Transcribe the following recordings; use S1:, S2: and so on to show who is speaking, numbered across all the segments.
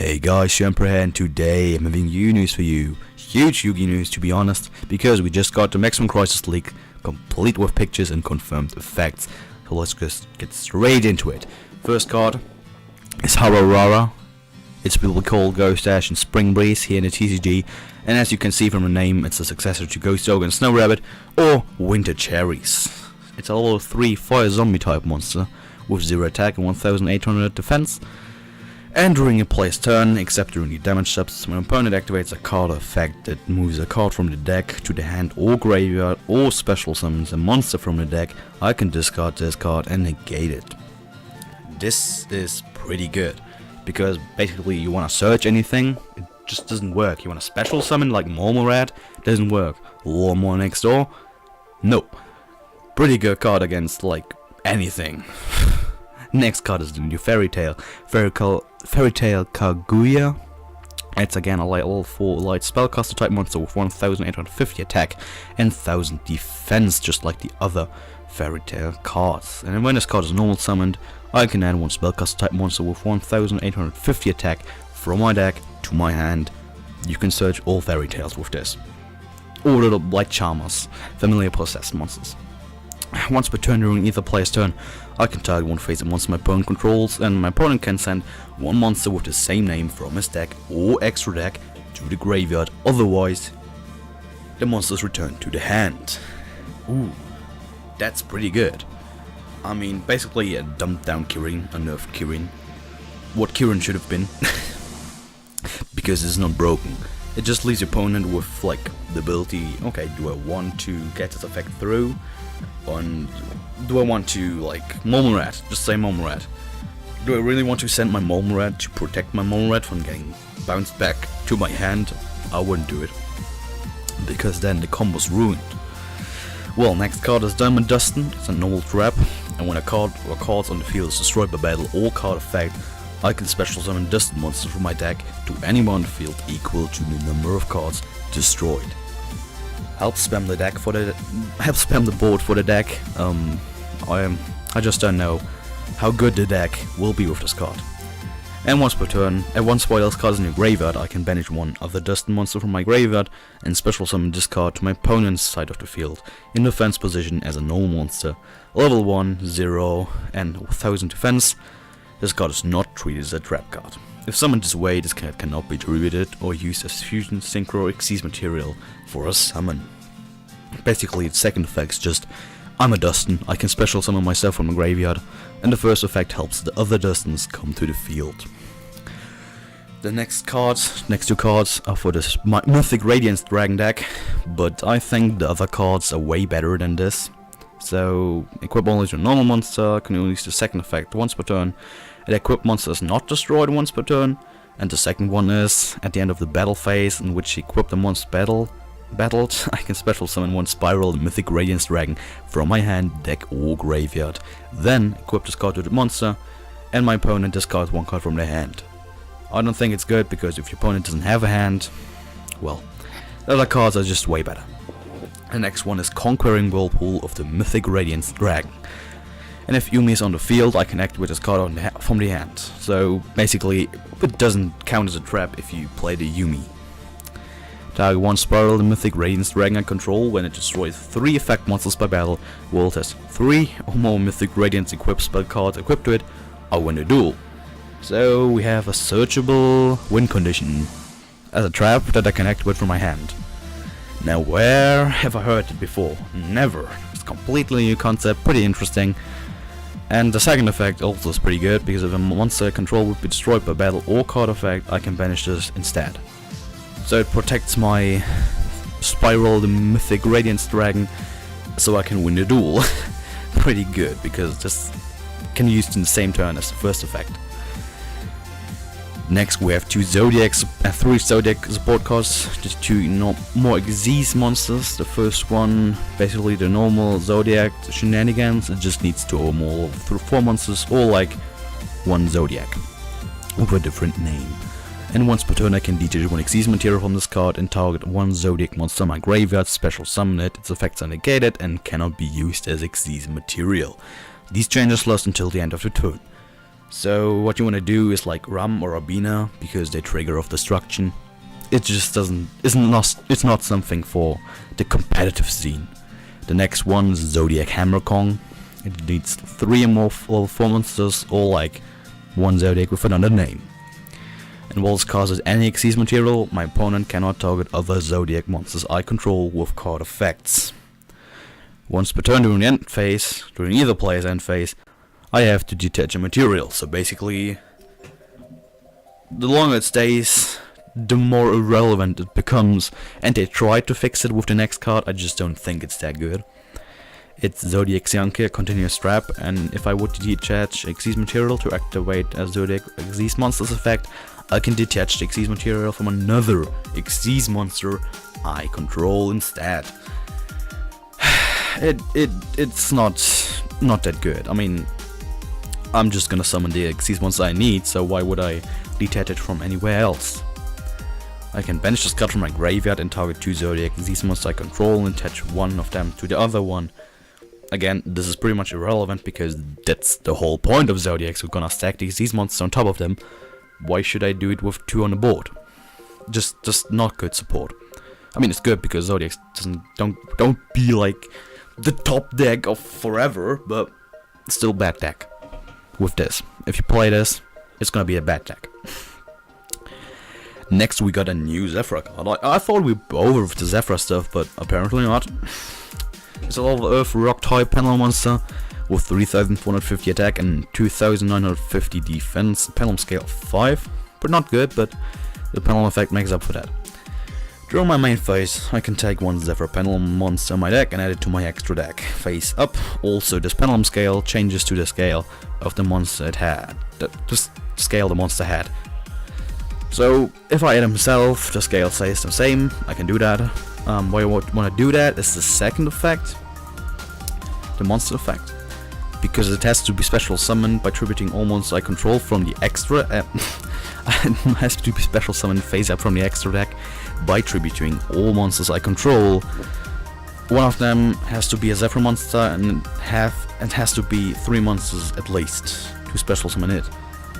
S1: Hey guys, Emperor, and today I'm having Yu news for you. Huge Yu-Gi news, to be honest, because we just got the Maximum Crisis leak, complete with pictures and confirmed effects. So let's just get straight into it. First card is Hararara. It's what we call Ghost Ash and Spring Breeze here in the TCG, and as you can see from the name, it's the successor to Ghost Ogre and Snow Rabbit, or Winter Cherries. It's a level 3 fire zombie type monster with 0 attack and 1800 defense. And during a player's turn, except during the damage steps, when an opponent activates a card effect that moves a card from the deck to the hand or graveyard or special summons a monster from the deck, I can discard this card and negate it. This is pretty good, because basically you want to search anything, it just doesn't work. You want to special summon like Mormorad, doesn't work. Warmore next door, no. Pretty good card against like anything. Next card is the new Fairy Tail Kaguya. It's again a level 4 light spellcaster type monster with 1850 attack and 1000 defense, just like the other Fairy Tail cards. And when this card is normal summoned, I can add one spellcaster type monster with 1850 attack from my deck to my hand. You can search all Fairy Tails with this. Or little light charmers, Familliar-Possessed monsters. Once per turn during either player's turn, I can target one face monster my opponent controls, and my opponent can send one monster with the same name from his deck or extra deck to the graveyard. Otherwise, the monster is returned to the hand. Ooh, that's pretty good. I mean, basically a dumbed down Kirin, a nerfed Kirin. What Kirin should have been. Because it's not broken. It just leaves your opponent with like the ability, okay, do I want to get this effect through? And do I want to like Mormorad? Just say Mormorad. Do I really want to send my Mormorad to protect my Mormorad from getting bounced back to my hand? I wouldn't do it, because then the combo's ruined. Well, next card is Diamond Dustin. It's a normal trap, and when a card or cards on the field is destroyed by battle or card effect, I can special summon Dustin monsters from my deck to anyone on the field equal to the number of cards destroyed. Help spam the board for the deck. I just don't know how good the deck will be with this card. And once per turn, once while else card is in your graveyard, I can banish one other Dustin monster from my graveyard and special summon this card to my opponent's side of the field in defense position as a normal monster. Level 1, 0, and 1000 defense. This card is not treated as a trap card. If summoned this way, this card cannot be distributed or used as fusion, synchro, or Xyz material for a summon. Basically, its second effect is just, I'm a Dustin, I can special summon myself from the graveyard, and the first effect helps the other Dustins come to the field. The next two cards are for this Mythic Radiance Dragon deck, but I think the other cards are way better than this. So, equip only to a normal monster, can only use the second effect once per turn. An equipped monster is not destroyed once per turn, and the second one is, at the end of the battle phase in which equipped the monster battled, I can special summon one Spiral Mythic Radiance Dragon from my hand, deck or graveyard. Then equip this card to the monster, and my opponent discards one card from their hand. I don't think it's good, because if your opponent doesn't have a hand, well, the other cards are just way better. The next one is Conquering Whirlpool of the Mythic Radiance Dragon. And if Yumi is on the field, I can activate this card from the hand. So basically, it doesn't count as a trap if you play the Yumi. Target one Spiral the Mythic Radiance Dragon I control. When it destroys 3 effect monsters by battle, will test 3 or more Mythic Radiance equipped spell cards equipped to it, I win the duel. So we have a searchable win condition as a trap that I can activate from my hand. Now, where have I heard it before? Never. It's completely new concept, pretty interesting. And the second effect also is pretty good, because if a monster I control would be destroyed by battle or card effect, I can banish this instead. So it protects my Spiral the Mythic Radiance Dragon, so I can win the duel. Pretty good, because this can be used in the same turn as the first effect. Next we have 3 Zodiac support cards, just 2 more Xyz monsters. The first one, basically the normal Zodiac shenanigans, it just needs 2 or more 4 monsters, or like 1 Zodiac with a different name. And once per turn I can detach 1 Xyz material from this card and target 1 Zodiac monster in my graveyard, special summon it, its effects are negated and cannot be used as Xyz material. These changes last until the end of the turn. So what you want to do is like Ram or Rabina, because they trigger off destruction. It just it's not something for the competitive scene. The next one is Zodiac Hammer Kong. It needs 3 or more level 4 monsters, or like one Zodiac with another name. And while this causes any Xyz material, my opponent cannot target other Zodiac monsters I control with card effects. Once per turn during the end phase, during either player's end phase, I have to detach a material. So basically, the longer it stays, the more irrelevant it becomes. And they tried to fix it with the next card, I just don't think it's that good. It's Zodiac Xianke, Continuous Trap, and if I would detach Xyz material to activate a Zodiac Xyz monster's effect, I can detach the Xyz material from another Xyz monster I control instead. It's not that good. I mean, I'm just gonna summon the Xyz monster I need, so why would I detach it from anywhere else? I can banish this card from my graveyard and target 2 Zodiac Xyz monsters I control and attach one of them to the other one. Again, this is pretty much irrelevant because that's the whole point of Zodiacs. We're gonna stack these monsters on top of them. Why should I do it with 2 on the board? Just not good support. I mean, it's good because Zodiacs don't be like the top deck of forever, but still bad deck. With this, if you play this, it's gonna be a bad deck. Next, we got a new Zephyr card. I thought we were over with the Zephyr stuff, but apparently not. It's a level Earth Rock type Pendulum monster with 3450 attack and 2950 defense. Pendulum scale 5, but not good, but the Pendulum effect makes up for that. During my main phase, I can take one Zephyr Pendulum monster in my deck and add it to my extra deck. Face up, also this Pendulum scale changes to the scale of the monster it had. The scale the monster had. So if I add himself, the scale stays the same. I can do that. Why I want to do that is the second effect, the monster effect, because it has to be special summoned by tributing all monsters I control from the extra. It has to be special summoned face up from the extra deck by tributing all monsters I control. One of them has to be a Zephyr monster, and it has to be 3 monsters at least to special summon it.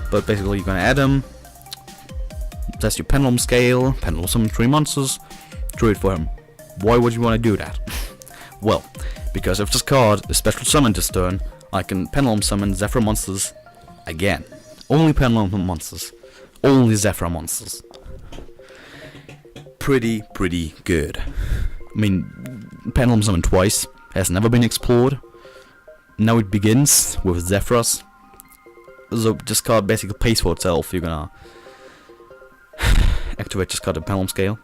S1: But basically, you're gonna add them. That's your Pendulum scale. Pendulum summon 3 monsters. Drew it for him. Why would you want to do that? Well, because if this card is special summoned this turn, I can Pendulum summon Zephyr monsters again. Only Pendulum monsters. Only Zephyr monsters. Pretty good. I mean, Pendulum summon twice. Has never been explored. Now it begins with Zephyrs. So this card basically pays for itself. You're gonna activate this card the Pendulum scale.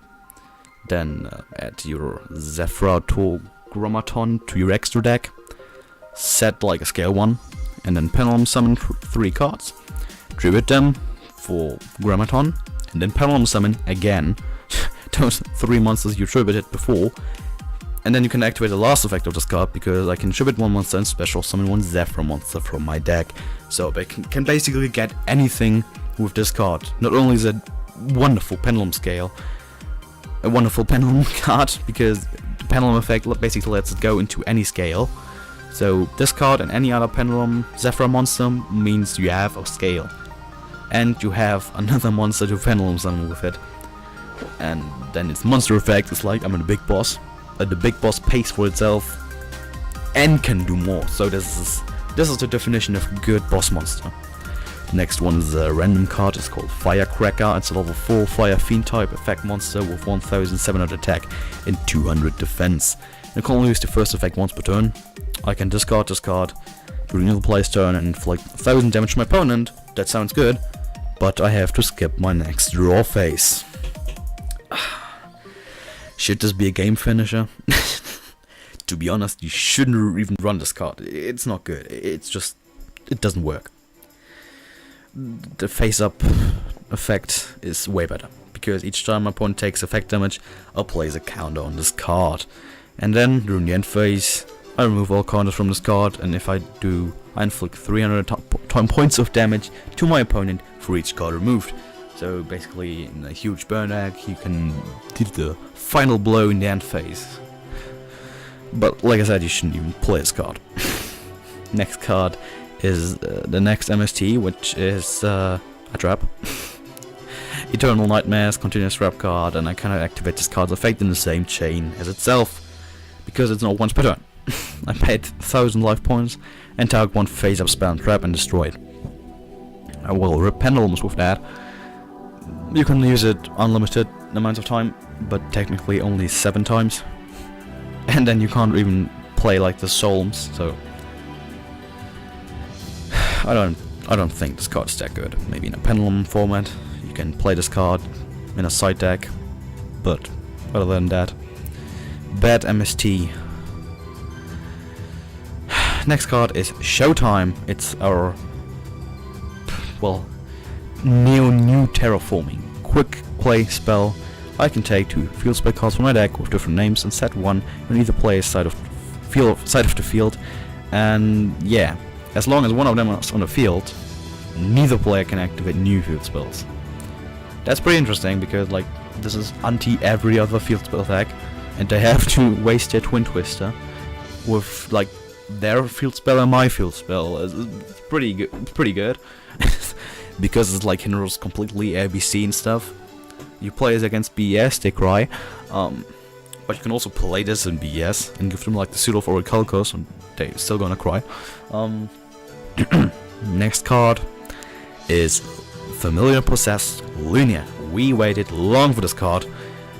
S1: Then add your Zephyr to Grammaton to your extra deck. Set like a scale 1. And then Pendulum summon 3 cards. Tribute them for Grammaton. And then Pendulum summon again those 3 monsters you tributed before. And then you can activate the last effect of this card, because I can tribute 1 monster and special summon 1 Zephyr monster from my deck. So I can basically get anything with this card. Not only is it wonderful Pendulum scale, a wonderful Pendulum card, because the Pendulum effect basically lets it go into any scale. So this card and any other Pendulum Zephyr monster means you have a scale. And you have another monster to Pendulum summon with it. And then its monster effect is like, I'm a big boss. The big boss pays for itself and can do more. So this is the definition of good boss monster. The next one is a random card. It's called Firecracker. It's a level 4 Fire Fiend type effect monster with 1700 attack and 200 defense. I can only use the first effect once per turn. I can discard this card during the player's turn and inflict 1000 damage to my opponent. That sounds good, but I have to skip my next draw phase. Should this be a game finisher? To be honest, you shouldn't even run this card. It's not good. It's just, it doesn't work. The face-up effect is way better, because each time my opponent takes effect damage, I'll place a counter on this card. And then, during the end phase, I remove all counters from this card, and if I do, I inflict 300 points of damage to my opponent for each card removed. So basically, in a huge burn deck, you can do the final blow in the end phase. But like I said, you shouldn't even play this card. Next card is the next MST, which is a trap. Eternal Nightmares, continuous trap card, and I cannot activate this card's effect in the same chain as itself, because it's not once per turn. I paid 1000 life points and target one face-up spell and trap and destroy it. I will rip pendulums with that. You can use it unlimited amounts of time, but technically only 7 times. And then you can't even play like the Solms, so I don't think this card is that good. Maybe in a pendulum format you can play this card in a side deck, but other than that, bad MST. Next card is Showtime. It's our, well, new terraforming quick play spell. I can take 2 field spell cards from my deck with different names and set one on either player's side of the field, and yeah, as long as one of them is on the field, neither player can activate new field spells. That's pretty interesting, because like this is anti every other field spell deck, and they have to waste their Twin Twister with like their field spell and my field spell. It's pretty good, because it's like hinders completely ABC and stuff. You play this against B.E.S, they cry, but you can also play this in B.E.S and give them like the suit of Orichalcos, and they're still gonna cry. Next card is Familliar-Possessed Lunia. We waited long for this card,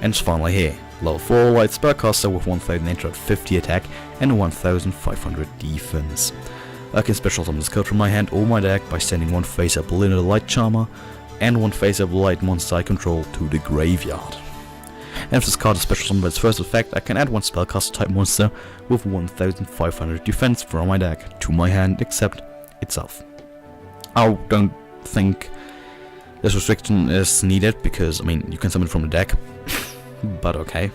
S1: and it's finally here. Level 4 light spellcaster with 1850 attack and 1500 defense. I can special summon this card from my hand or my deck by sending one face-up Lunar Light Charmer and one face-up light monster I control to the graveyard. And if this card is special summoned by its first effect, I can add one spellcaster type monster with 1500 defense from my deck to my hand except itself. I don't think this restriction is needed, because I mean you can summon it from the deck, but okay.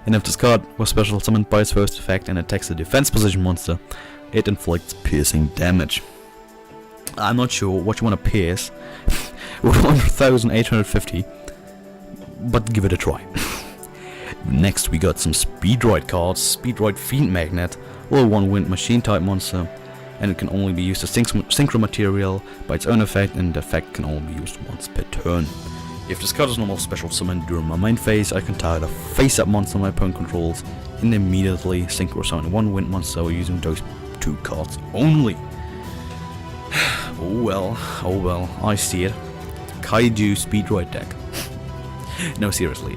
S1: And if this card was special summoned by its first effect and attacks a defense position monster, it inflicts piercing damage. I'm not sure what you want to pierce with 1850, but give it a try. Next we got some Speedroid cards. Speedroid Fiend Magnet, level 1 wind machine type monster, and it can only be used as synchro material by its own effect, and the effect can only be used once per turn. If this card is normal special summoned during my main phase, I can target a face-up monster my opponent controls and immediately synchro summon one wind monster using those 2 cards only. Oh well, I see it. Kaiju Speedroid deck. No, seriously,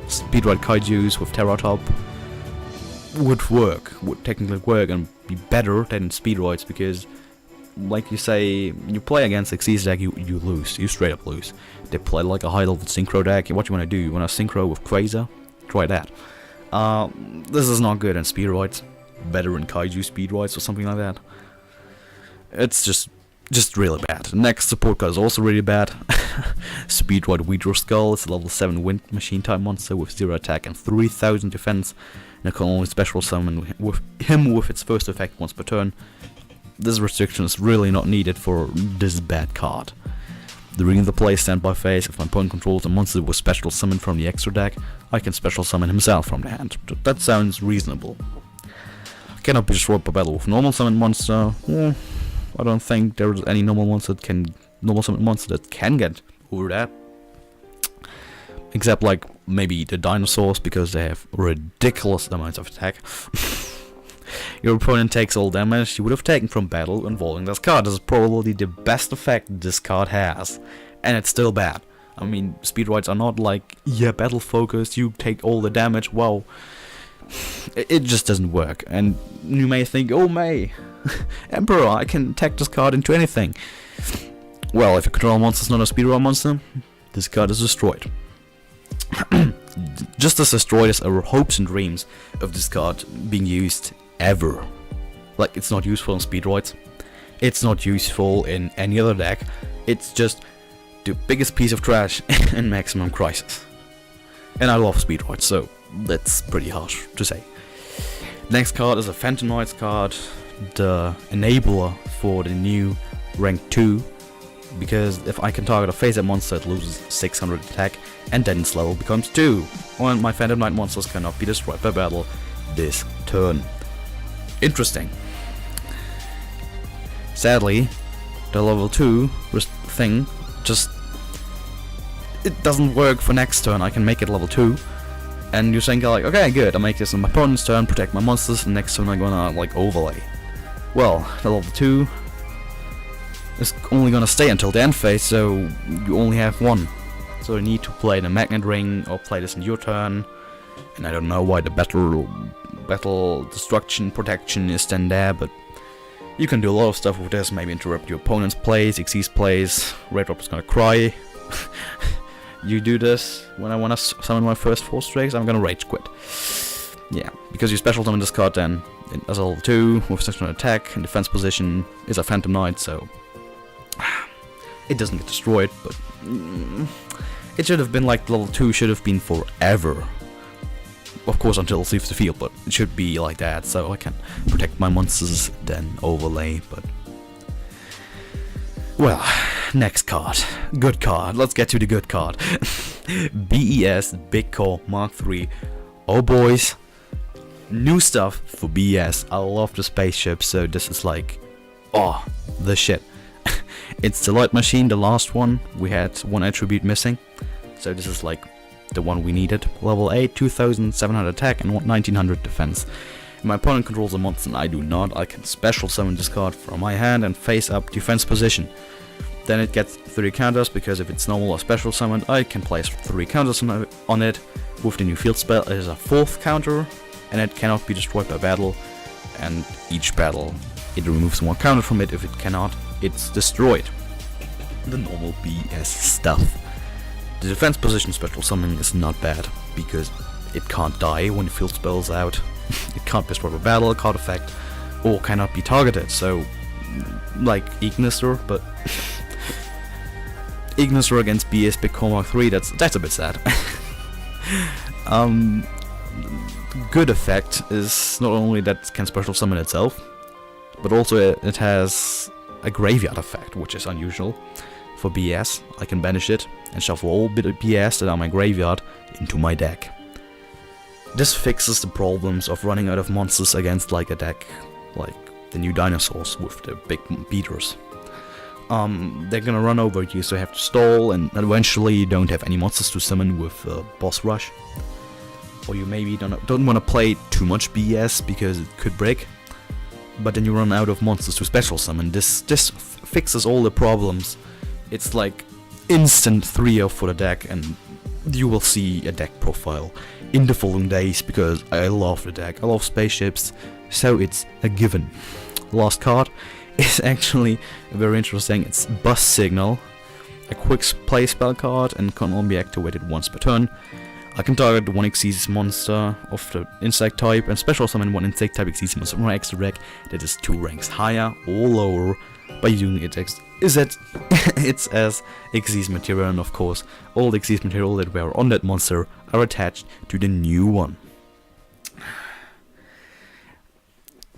S1: Speedroid Kaijus with Terra Top would technically work and be better than Speedroids, because like you say, you play against Xyz deck, you lose, you straight up lose. They play like a high level synchro deck. What you want to do, you want to synchro with Quasar? Try that. This is not good in Speedroids, better in Kaiju Speedroids or something like that. It's just really bad. The next support card is also really bad. Speedroid Yugioh Skull. It's a level 7 wind machine type monster with 0 attack and 3000 defense, and it can only special summon with its first effect once per turn. This restriction is really not needed for this bad card. During the play standby phase, if my opponent controls a monster with special summon from the extra deck, I can special summon himself from the hand. That sounds reasonable. Cannot be destroyed by battle with normal summon monster. I don't think there is any normal summon monster that can get over that. Except like maybe the dinosaurs, because they have ridiculous amounts of attack. Your opponent takes all damage you would have taken from battle involving this card. This is probably the best effect this card has, and it's still bad. I mean, Speedroids are not like, yeah, battle focused, you take all the damage, wow. It just doesn't work, and you may think, oh May, Emperor, I can attack this card into anything. Well, if your control monster is not a Speedroid monster, this card is destroyed. Just as destroyed as our hopes and dreams of this card being used ever. Like, it's not useful in Speedroids, it's not useful in any other deck, it's just the biggest piece of trash in Maximum Crisis. And I love Speedroids, so that's pretty harsh to say. Next card is a Phantom Knights card, the enabler for the new rank 2, because if I can target a face-up monster, it loses 600 attack, and then its level becomes 2, and my Phantom Knight monsters cannot be destroyed by battle this turn. Interesting. Sadly, the level 2 thing just... it doesn't work for next turn. I can make it level 2. And you're saying like, okay, good, I'll make this on my opponent's turn, protect my monsters, and next turn I'm gonna like overlay. Well, the level 2 is only gonna stay until the end phase, so you only have one. So you need to play the Magnet Ring or play this in your turn. And I don't know why the battle destruction protection is then there, but you can do a lot of stuff with this. Maybe interrupt your opponent's plays, Xyz plays. Red Drop is gonna cry. You do this when I wanna summon my first 4 strakes, I'm gonna rage quit. Yeah, because you special summon this card then as a level 2 with such an attack and defense position is a Phantom Knight, so it doesn't get destroyed, but it should have been like level 2 should have been forever. Of course until it leaves the field, but it should be like that, so I can protect my monsters, then overlay, but... well, next card. Good card. Let's get to the good card. B.E.S. Big Core Mark III. Oh boys. New stuff for B.E.S. I love the spaceship, so this is like... oh, the shit. It's the Light Machine, the last one. We had one attribute missing. So this is like the one we needed. Level 8, 2700 attack and 1900 defense. My opponent controls a monster and I do not. I can special summon this card from my hand and face up defense position. Then it gets 3 counters, because if it's normal or special summoned, I can place 3 counters on it. With the new field spell, it is a 4th counter, and it cannot be destroyed by battle. And each battle, it removes 1 counter from it. If it cannot, it's destroyed. The normal B.S. stuff. The defense position special summon is not bad, because it can't die when the field spell is out. It can't be destroyed by battle, card effect, or cannot be targeted, so... like Ignister, but... Ignister against B.E.S. Big Core Mark III, that's a bit sad. Good effect is not only that it can special summon itself, but also it has a graveyard effect, which is unusual for B.E.S. I can banish it and shuffle all bit of B.E.S. that are in my graveyard into my deck. This fixes the problems of running out of monsters against like a deck like the new dinosaurs with the big beaters. They're gonna run over you, so you have to stall, and eventually you don't have any monsters to summon with boss rush. Or you maybe don't want to play too much B.E.S. because it could break. But then you run out of monsters to special summon. This fixes all the problems. It's like instant 3-0 for the deck, and you will see a deck profile in the following days, because I love the deck. I love spaceships, so it's a given. Last card is actually very interesting. It's Bus Signal, a quick play spell card, and can only be activated once per turn. I can target one Xyz monster of the insect type and special summon one insect type Xyz monster from my extra deck that is 2 ranks higher or lower by using its as Xyz material, and of course all the Xyz material that were on that monster are attached to the new one.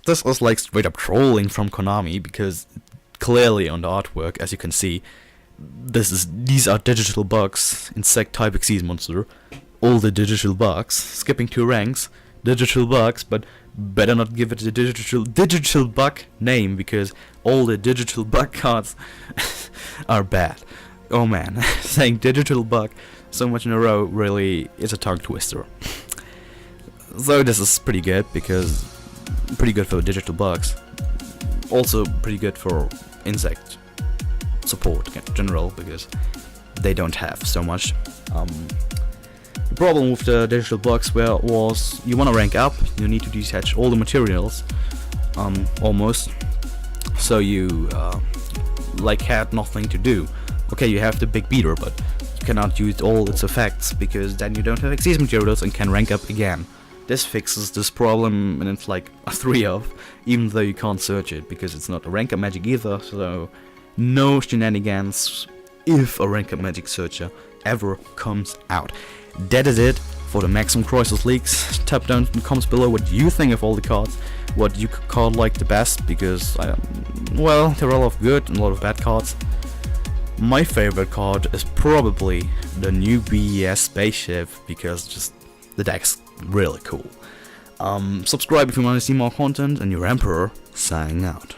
S1: This is like straight up trolling from Konami, because clearly on the artwork, as you can see, these are digital bugs, insect type Xyz monster, all the digital bugs, skipping 2 ranks, digital bugs, but better not give it the digital bug name, because all the digital bug cards are bad. Oh man, saying digital bug so much in a row really is a tongue twister. So this is pretty good, because pretty good for digital bugs, also pretty good for insect support in general, because they don't have so much. The problem with the digital bugs was you want to rank up, you need to detach all the materials, almost, so you like had nothing to do. Okay, you have the big beater, but you cannot use all its effects, because then you don't have Xyz materials and can rank up again. This fixes this problem, and it's like a 3-0, even though you can't search it, because it's not a rank up magic either, so no shenanigans if a rank up magic searcher ever comes out. That is it for the Maximum Crisis Leaks. Tap down in the comments below what you think of all the cards, what you card like the best, because well, there are a lot of good and a lot of bad cards. My favorite card is probably the new B.E.S. spaceship, because just the deck's really cool. Subscribe if you want to see more content, and your Emperor signing out.